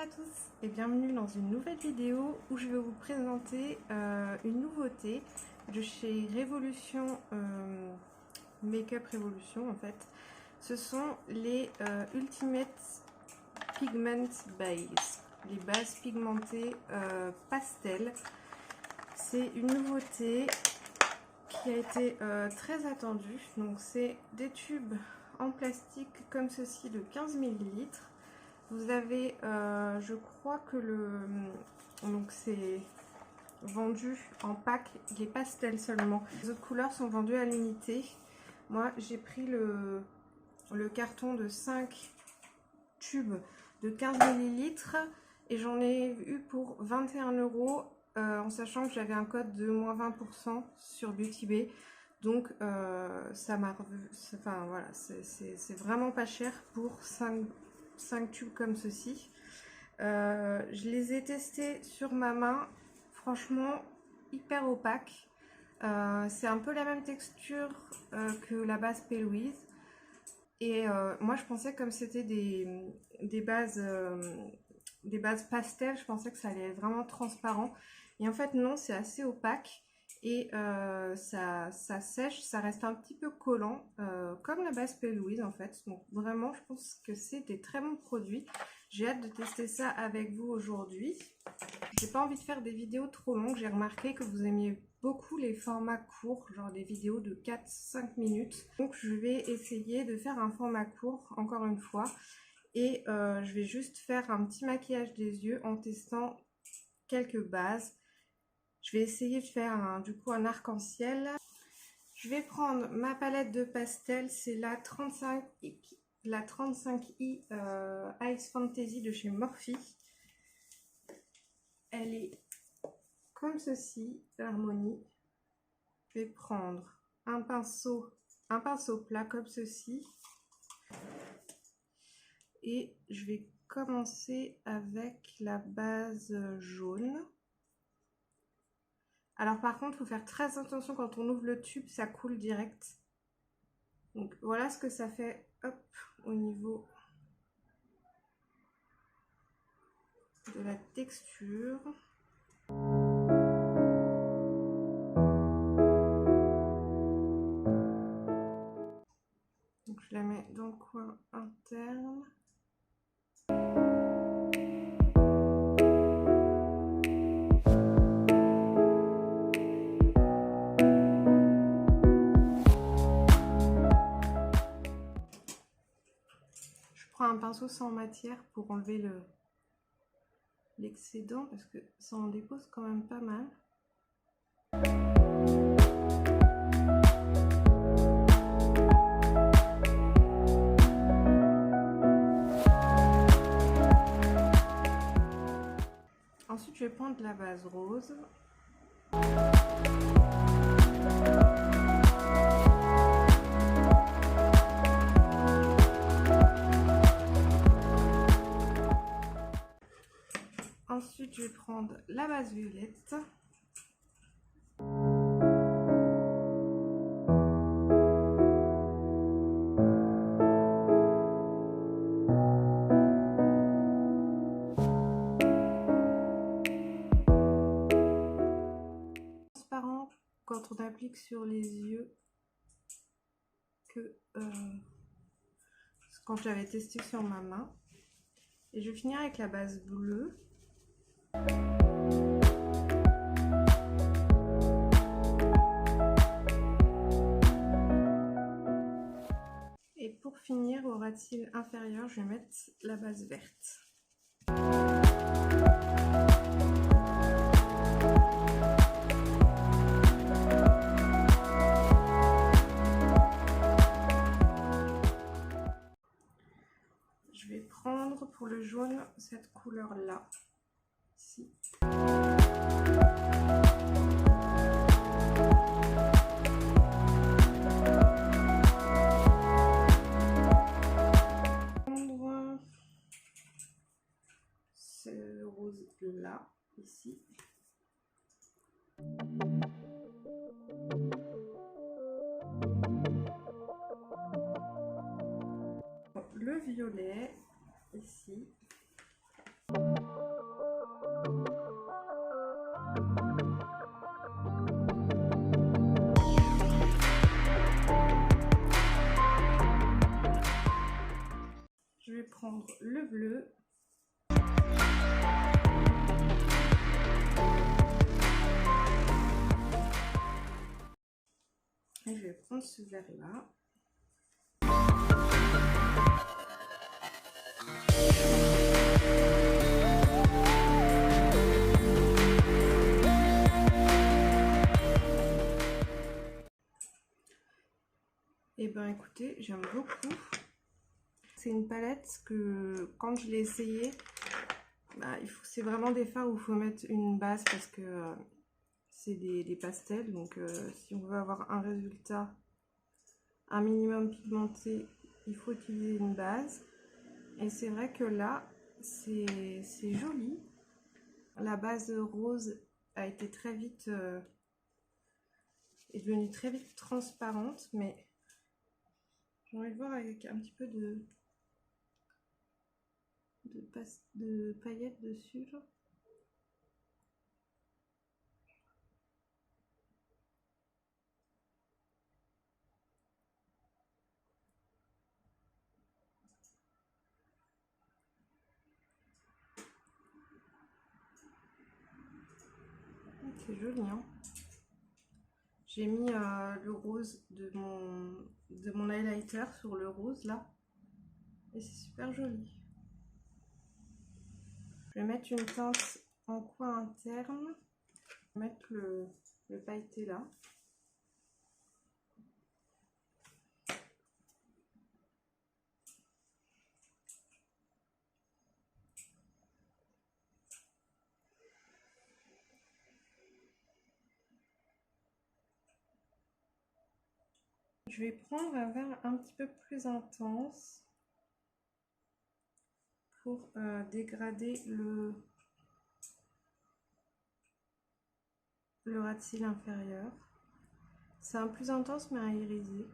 à tous et bienvenue dans une nouvelle vidéo où je vais vous présenter une nouveauté de chez Révolution, Make-up Révolution en fait. Ce sont les Ultimate Pigment Base, les bases pigmentées pastel. C'est une nouveauté qui a été très attendue. Donc c'est des tubes en plastique comme ceci de 15 ml. Vous avez, je crois que donc c'est vendu en pack, les pastels seulement. Les autres couleurs sont vendues à l'unité. Moi, j'ai pris le carton de 5 tubes de 15 ml et j'en ai eu pour 21 €, en sachant que j'avais un code de moins 20% sur Beauty Bay. Donc, ça m'a revu. Enfin, voilà, c'est vraiment pas cher pour 5 tubes comme ceci. Je les ai testés sur ma main, franchement hyper opaque. C'est un peu la même texture que la base P. Louise. Et moi je pensais, comme c'était des bases pastel, je pensais que ça allait être vraiment transparent. Et en fait non, c'est assez opaque. Et ça sèche, ça reste un petit peu collant, comme la base P. Louise en fait. Donc vraiment, je pense que c'est des très bons produits. J'ai hâte de tester ça avec vous aujourd'hui. J'ai pas envie de faire des vidéos trop longues. J'ai remarqué que vous aimiez beaucoup les formats courts, genre des vidéos de 4-5 minutes. Donc je vais essayer de faire un format court, encore une fois. Et je vais juste faire un petit maquillage des yeux en testant quelques bases. Je vais essayer de faire du coup un arc-en-ciel. Je vais prendre ma palette de pastel, c'est la 35i Ice Fantasy de chez Morphe. Elle est comme ceci, l'harmonie. Je vais prendre un pinceau plat comme ceci. Et je vais commencer avec la base jaune. Alors par contre, il faut faire très attention quand on ouvre le tube, ça coule direct. Donc voilà ce que ça fait, hop, au niveau de la texture. Donc je la mets dans le coin interne. Un pinceau sans matière pour enlever l'excédent parce que ça en dépose quand même pas mal. Ensuite je vais prendre de la base rose. Ensuite, je vais prendre la base violette. Transparent quand on applique sur les yeux que quand j'avais testé sur ma main. Et je vais finir avec la base bleue. Et pour finir, au ras de cils inférieur, je vais mettre la base verte. Je vais prendre pour le jaune cette couleur-là, ici. Ce rose-là, ici. Le violet, ici. prendre le bleu. Et je vais prendre ce vert-là. Et ben écoutez, j'aime beaucoup. C'est une palette que quand je l'ai essayée, c'est vraiment des fards où il faut mettre une base parce que c'est des pastels. Donc si on veut avoir un résultat un minimum pigmenté, il faut utiliser une base. Et c'est vrai que là, c'est joli. La base rose a été très vite, est devenue très vite transparente, mais j'ai envie de voir avec un petit peu de paillettes dessus. Genre. C'est joli, hein. J'ai mis le rose de mon highlighter sur le rose là. Et c'est super joli. Je vais mettre une teinte en coin interne. Je vais mettre le pailleté là. Je vais prendre un vert un petit peu plus intense pour dégrader le ras de cils inférieur. C'est un plus intense mais à iriser.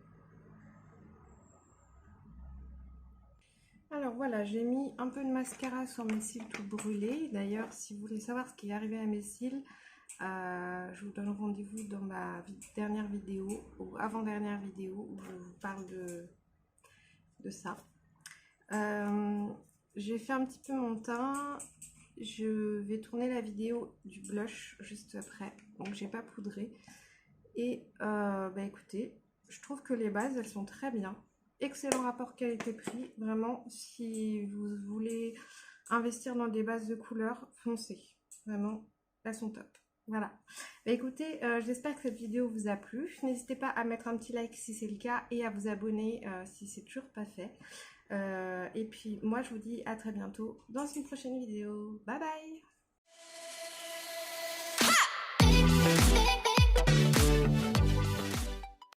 Alors voilà, j'ai mis un peu de mascara sur mes cils tout brûlés. D'ailleurs, si vous voulez savoir ce qui est arrivé à mes cils, je vous donne rendez-vous dans ma dernière vidéo ou avant-dernière vidéo où je vous parle de ça. J'ai fait un petit peu mon teint. Je vais tourner la vidéo du blush juste après, donc j'ai pas poudré. Et écoutez, je trouve que les bases elles sont très bien. Excellent rapport qualité-prix, vraiment. Si vous voulez investir dans des bases de couleurs, foncez. Vraiment, elles sont top. Voilà. Écoutez, j'espère que cette vidéo vous a plu. N'hésitez pas à mettre un petit like si c'est le cas et à vous abonner si c'est toujours pas fait. Et puis moi je vous dis à très bientôt dans une prochaine vidéo. Bye bye!